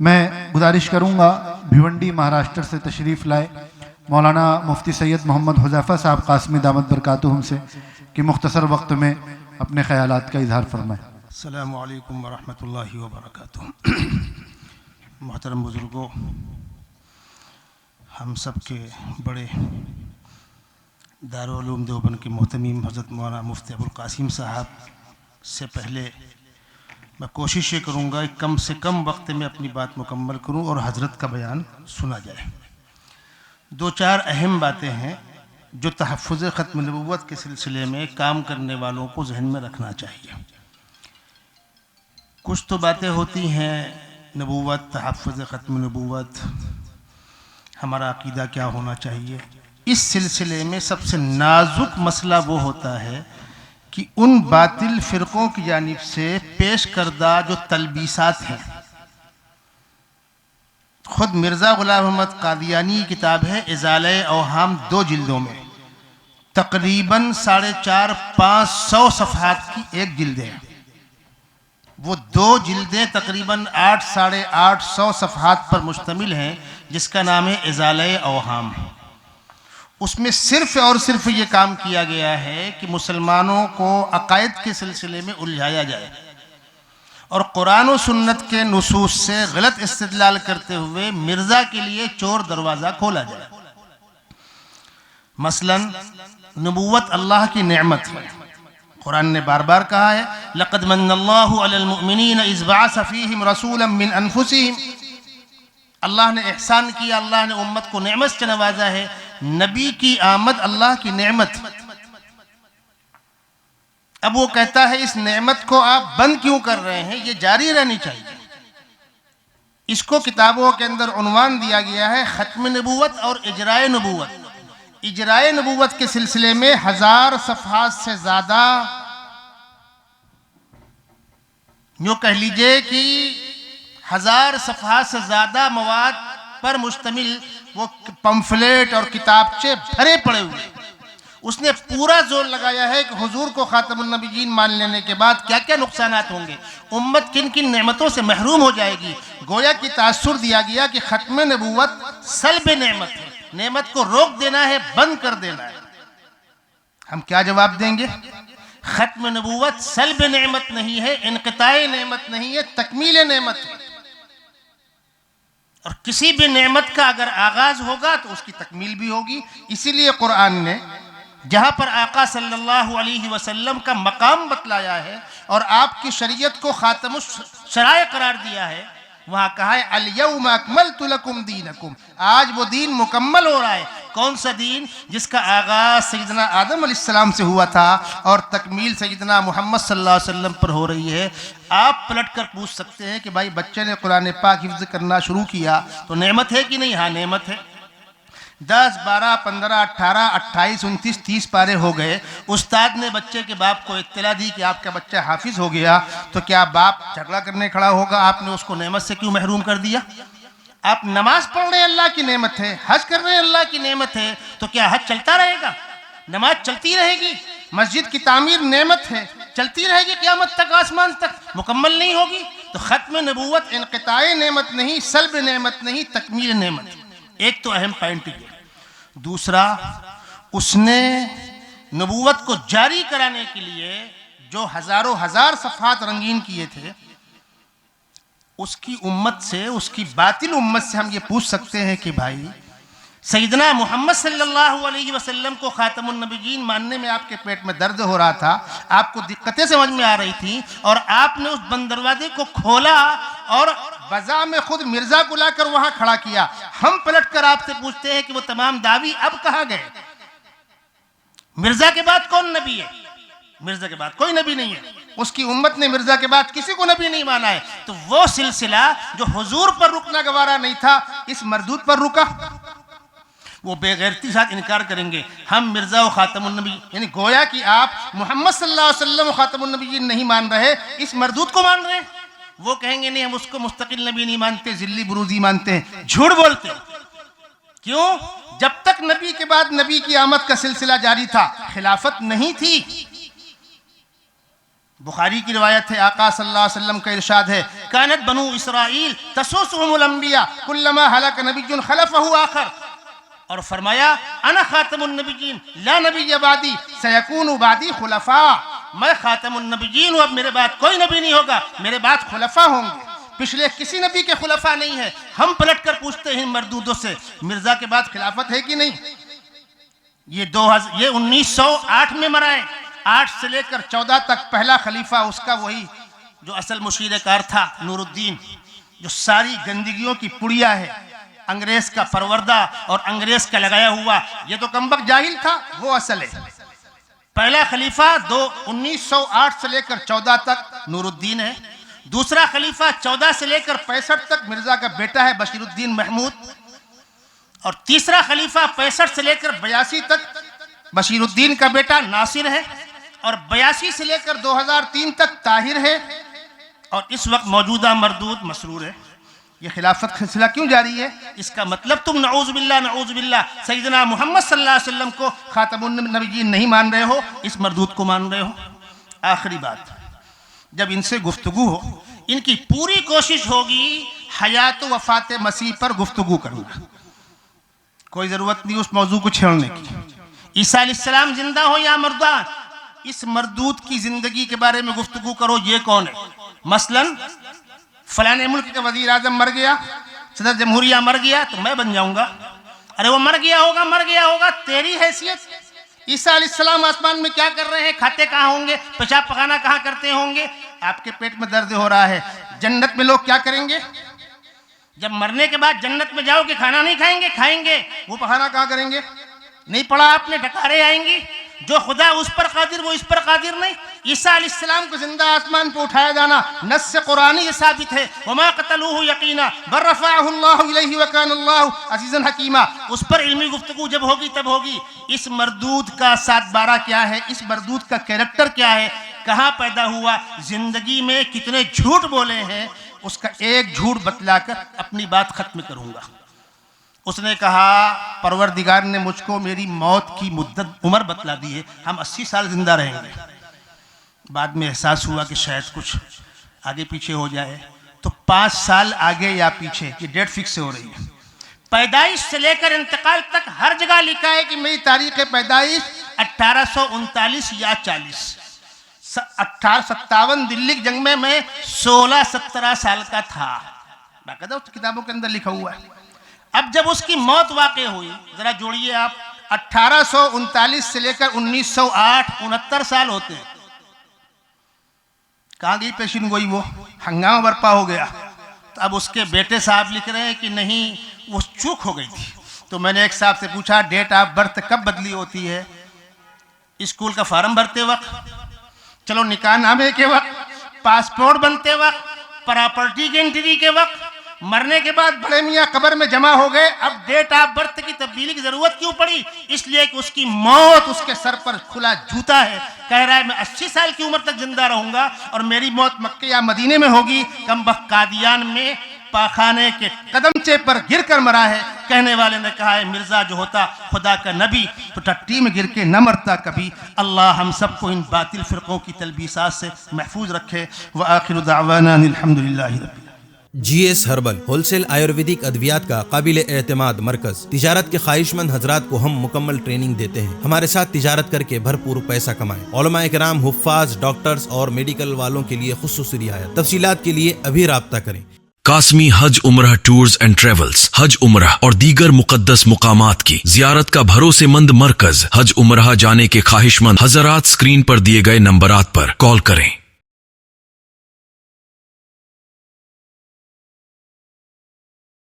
मैं गुजारिश करूँगा भिवंडी महाराष्ट्र से तशरीफ़ लाए मौलाना मुफ्ती सैयद मोहम्मद हुज़ैफ़ा साहब कासमी दामत बरकातुहुम से कि मुख्तसर वक्त में अपने ख़यालात का इजहार फरमाएँ। अस्सलामु अलैकुम वरहमतुल्लाहि वबरकातुहू। मोहतरम बुज़ुर्गों, हम सब के बड़े दारुल उलूम देवबंद के मोहतमीम हज़रत मौलाना मुफ्ती अबुल कासिम साहब से पहले मैं कोशिश ये करूँगा कि कम से कम वक्त में अपनी बात मुकम्मल करूँ और हज़रत का बयान सुना जाए। दो चार अहम बातें हैं जो तहफ़्फ़ुज़ ख़त्म नबुव्वत के सिलसिले में काम करने वालों को जहन में रखना चाहिए। कुछ तो बातें होती हैं नबुव्वत, तहफ़्फ़ुज़ ख़त्म नबुव्वत, हमारा अक़ीदा क्या होना चाहिए। इस सिलसिले में सबसे नाजुक मसला वो होता है कि उन बातिल फ़िरक़ों की जानिब से पेश करदा जो तलबीसात हैं। ख़ुद मिर्ज़ा ग़ुलाम अहमद क़ादियानी की किताब है इज़ाले औहाम, 2 जिल्दों में तकरीबन 450-500 सफ़हात की एक जिल्द है। वो 2 जिल्दें तकरीबन 800-850 सफ़हात पर मुश्तमिल हैं, जिसका नाम है इज़ाले औहाम। उसमें सिर्फ़ और सिर्फ ये काम किया गया है कि मुसलमानों को अक़ायद के सिलसिले में उलझाया जाए और कुरान और सुन्नत के नुसूस से गलत इस्तिदलाल करते हुए मिर्ज़ा के लिए चोर दरवाज़ा खोला जाए। मसलन नबुव्वत अल्लाह की नेमत है। कुरान ने बार बार कहा है, लक़द मन्नल्लाहु अलल मुअमिनीन इज़ बअस फ़ीहिम रसूलन मिन अनफुसिहिम। अल्लाह ने एहसान किया, अल्लाह ने उम्मत को नेमत से नवाजा है। नबी की आमद अल्लाह की नेमत। अब वो कहता है इस नेमत को आप बंद क्यों कर रहे हैं, ये जारी रहनी चाहिए। इसको किताबों के अंदर उन्वान दिया गया है ख़त्म नबुव्वत और इजराए नबुव्वत। इजराए नबुव्वत के सिलसिले में 1000 सफ़हात से ज़्यादा, यूँ कह लीजिए कि 1000 सफ़हात से ज़्यादा मवाद पर मुश्तमिल वो पंफलेट और किताबचे भरे पड़े हुए। उसने पूरा जोर लगाया है कि हुजूर को खातमुन नबीयीन मान लेने के बाद क्या क्या नुकसानात होंगे, उम्मत किन किन नेमतों से महरूम हो जाएगी। गोया की तासुर दिया गया कि ख़त्म नबुव्वत सल्ब नेमत है, नेमत को रोक देना है, बंद कर देना है। हम क्या जवाब देंगे? ख़त्म नबुव्वत सल्ब नेमत नहीं है, इनक़िताए नेमत नहीं है, तकमील नेमत है। और किसी भी नेमत का अगर आगाज होगा तो उसकी तकमील भी होगी। इसीलिए कुरान ने जहाँ पर आका सल्लल्लाहु अलैहि वसल्लम का मकाम बतलाया है और आपकी शरीयत को खातमुश शराय करार दिया है, वहाँ कहा है अल यौम अकमलतु लकुम दीनकुम। आज वो दीन मुकम्मल हो रहा है। कौन सा दीन? जिसका आगाज़ सैयदना आदम अलैहिस्सलाम से हुआ था और तकमील सैयदना मोहम्मद सल्लल्लाहु अलैहि वसल्लम पर हो रही है। आप पलट कर पूछ सकते हैं कि भाई बच्चे ने कुरान पाक हिफ्ज़ करना शुरू किया तो नेमत है कि नहीं? हाँ नेमत है। 10, 12, 15, 18, 28, 29, 30 पारे हो गए। उस्ताद ने बच्चे के बाप को इत्तला दी कि आपका बच्चा हाफिज हो गया, तो क्या बाप झगड़ा करने खड़ा होगा? आपने उसको नेमत से क्यों महरूम कर दिया? आप नमाज पढ़ रहे हैं, अल्लाह की नेमत है। हज कर रहे हैं, अल्लाह की नेमत है। तो क्या हज चलता रहेगा? नमाज चलती रहेगी। मस्जिद की तामीर नेमत है, चलती रहेगी क़यामत तक, आसमान तक, मुकम्मल नहीं होगी। तो ख़त्म नबुव्वत इनक़िताए नेमत नहीं, सल्ब नेमत नहीं, तकमील नेमत। एक तो अहम पॉइंट है। दूसरा, उसने नबुव्वत को जारी कराने के लिए जो हज़ारों हज़ार सफ़हात रंगीन किए थे, उसकी उम्मत से, उसकी बातिल उम्मत से हम ये पूछ सकते हैं कि भाई सैयदना मोहम्मद सल्लल्लाहु अलैहि वसल्लम को खातमुन नबीयीन मानने में आपके पेट में दर्द हो रहा था, आपको दिक्कतें समझ में आ रही थी और आपने उस बंद दरवाजे को खोला और बजा में खुद मिर्ज़ा को लाकर वहां खड़ा किया। हम पलट कर आपसे पूछते हैं कि वो तमाम दावी अब कहाँ गए? मिर्ज़ा के बाद कौन नबी है? मिर्ज़ा के बाद कोई नबी नहीं है। उसकी उम्मत ने मिर्ज़ा के बाद किसी को नबी नहीं माना है। तो वो सिलसिला जो हुजूर पर रुकना गवारा नहीं था, इस मरदूद पर रुका। वो बेगैरती साथ इनकार करेंगे हम मिर्ज़ा व ख़ातमुन नबी, यानी गोया कि आप मोहम्मद सल्लल्लाहु अलैहि वसल्लम ख़ातमुन नबीयीन नहीं मान रहे, इस मरदूद को मान रहे हैं। वो कहेंगे नहीं हम उसको मुस्तकिल नबी नहीं मानते, ज़िल्ली बुरूज़ी मानते हैं। झूठ बोलते हैं। क्यों? जब तक नबी के बाद नबी की आमद का सिलसिला जारी था, खिलाफत नहीं थी। बुखारी की रिवायत है, आका सल्लल्लाहु अलैहि वसल्लम का इरशाद है, कानत बनु इसराइल तसुसुहुमुल अंबिया कुल्लमा हलक नबियुन खलफहु आखर, और फरमाया अना खातमुन नबिय्यीन ला नबिय्य बादी सयकूनु बादी खुलफा, मैं खातमुन नबिय्यीन हूं, अब मेरे बाद कोई नबी नहीं होगा, मेरे बाद खुलफा होंगे। पिछले किसी नबी के खुलफा नहीं है। हम पलट कर पूछते हैं मरदूदों से, मिर्जा के बाद खिलाफत है कि नहीं? ये 1908 में मरा है। 8 से लेकर 14 तक पहला खलीफा उसका वही जो असल मुशीर-ए-कार था, नूरुद्दीन, जो सारी गंदगियों की पुड़िया है, अंग्रेज का परवरदा और अंग्रेज का लगाया हुआ। ये तो कमबख्त जाहिल था, वो असल है। पहला खलीफा 1908 से लेकर 14 तक नूरुद्दीन है। दूसरा खलीफा 14 से लेकर 65 तक मिर्जा का बेटा है बशीरुद्दीन महमूद, और तीसरा खलीफा 65 से लेकर 82 तक बशीरुद्दीन का बेटा नासिर है, और 82 से लेकर 2003 तक ताहिर है, और इस वक्त मौजूदा मरदूद मसरूर है। ये खिलाफत का सिलसिला क्यों जारी है? इसका मतलब तुम नऊज़ बिल्लाह सैयदना मोहम्मद सल्लल्लाहु अलैहि वसल्लम को खातमुन नबिय्यीन नहीं मान रहे हो, इस मरदूद को मान रहे हो। आखिरी बात, जब इनसे गुफ्तगू हो, इनकी पूरी कोशिश होगी हयात वफात मसीह पर गुफ्तगू करूंगा, कोई जरूरत नहीं उस मौजू को छेड़ने की। ईसा अलैहिस्सलाम जिंदा हो या मुर्दा, इस मरदूद की जिंदगी के बारे में गुफ्तगू करो। ये कौन है? मसलन फलाने मुल्क का वजीर आजम मर गया, सदर जमहूरिया मर गया, तो मैं बन जाऊंगा। अरे वो मर गया होगा, तेरी हैसियत। ईसा अलैहिस्सलाम आसमान में क्या कर रहे हैं? खाते कहाँ होंगे? पेशाब पखाना कहाँ करते होंगे? आपके पेट में दर्द हो रहा है। जन्नत में लोग क्या करेंगे? जब मरने के बाद जन्नत में जाओगे, खाना नहीं खाएंगे? खाएंगे। वो पखाना कहाँ करेंगे? नहीं पढ़ा आपने? डकारे आएंगी। जो खुदा उस पर कादिर, वो इस पर कादिर नहीं। ईसा अलैहिस्सलाम को जिंदा आसमान पर उठाया जाना नस्स कुरानी ये साबित है, वमा क़तलूहु यकीना बल रफ़अहु अल्लाहु इलैहि व कान अल्लाहु अज़ीज़न हकीमा। उस पर इल्मी गुफ्तगू जब होगी तब होगी। इस मरदूद का 7/12 क्या है? इस मरदूद का कैरेक्टर क्या है? कहाँ पैदा हुआ? जिंदगी में कितने झूठ बोले हैं? उसका एक झूठ बतलाकर अपनी बात खत्म करूंगा। उसने कहा, परवरदिगार ने मुझको मेरी मौत की मुद्दत उम्र बतला दी है, हम 80 साल जिंदा रहेंगे। बाद में एहसास हुआ कि शायद कुछ आगे पीछे हो जाए, तो 5 साल आगे या पीछे, ये डेट फिक्स हो रही है। पैदाइश से लेकर इंतकाल तक हर जगह लिखा है कि मेरी तारीख पैदाइश 1839 या 40। 1857 दिल्ली की जंग में मैं 16-17 साल का था, बाकायदा उस किताबों के अंदर लिखा हुआ है। अब जब उसकी मौत वाक़ई हुई, जरा जोड़िए आप, 1839 से लेकर 1908, 69 साल होते हैं। कहाँ गई पेशीन गोई? वो हंगामा बर्पा हो गया। तो अब उसके बेटे साहब लिख रहे हैं कि नहीं, वो चूक हो गई थी। तो मैंने एक साहब से पूछा, डेट ऑफ बर्थ कब बदली होती है? स्कूल का फॉर्म भरते वक्त, चलो निकाह नामे के वक्त, पासपोर्ट बनते वक्त, प्रॉपर्टी की एंट्री के वक्त, मरने के बाद बड़े मियाँ कब्र में जमा हो गए। अब डेट ऑफ बर्थ की तब्दीली की जरूरत क्यों पड़ी? इसलिए कि उसकी मौत उसके सर पर खुला जूता है। कह रहा है मैं 80 साल की उम्र तक जिंदा रहूंगा और मेरी मौत मक्के या मदीने में होगी। कमबख्त कादियान में पाखाने के कदमचे पर गिर कर मरा है। कहने वाले ने कहा है, मिर्जा जो होता खुदा का नबी तो टट्टी में गिर के न मरता कभी। अल्लाह हम सबको इन बातिल फिरकों की तलबीसात से महफूज रखे। व आखिरु दावाना अल्हम्दुलिल्लाहि रब्बिल। GS हर्बल होलसेल आयुर्वेदिक अद्वियात का काबिल एतमाद मरकज। तिजारत के ख्वाहिशमंद हजरात को हम मुकम्मल ट्रेनिंग देते हैं। हमारे साथ तिजारत करके भरपूर पैसा कमाएं। उलमाए किराम, हुफ्फाज, डॉक्टर्स और मेडिकल वालों के लिए खुसूसी रियायत। तफसीलात के लिए अभी राब्ता करें। कासमी हज उम्रह टूर्स एंड ट्रेवल्स हज उम्रह और दीगर मुकद्दस मुकामात की जियारत का भरोसेमंद मरकज। हज उम्रह जाने के ख्वाहिशमंद हजरात स्क्रीन पर दिए गए नंबरात पर कॉल करें।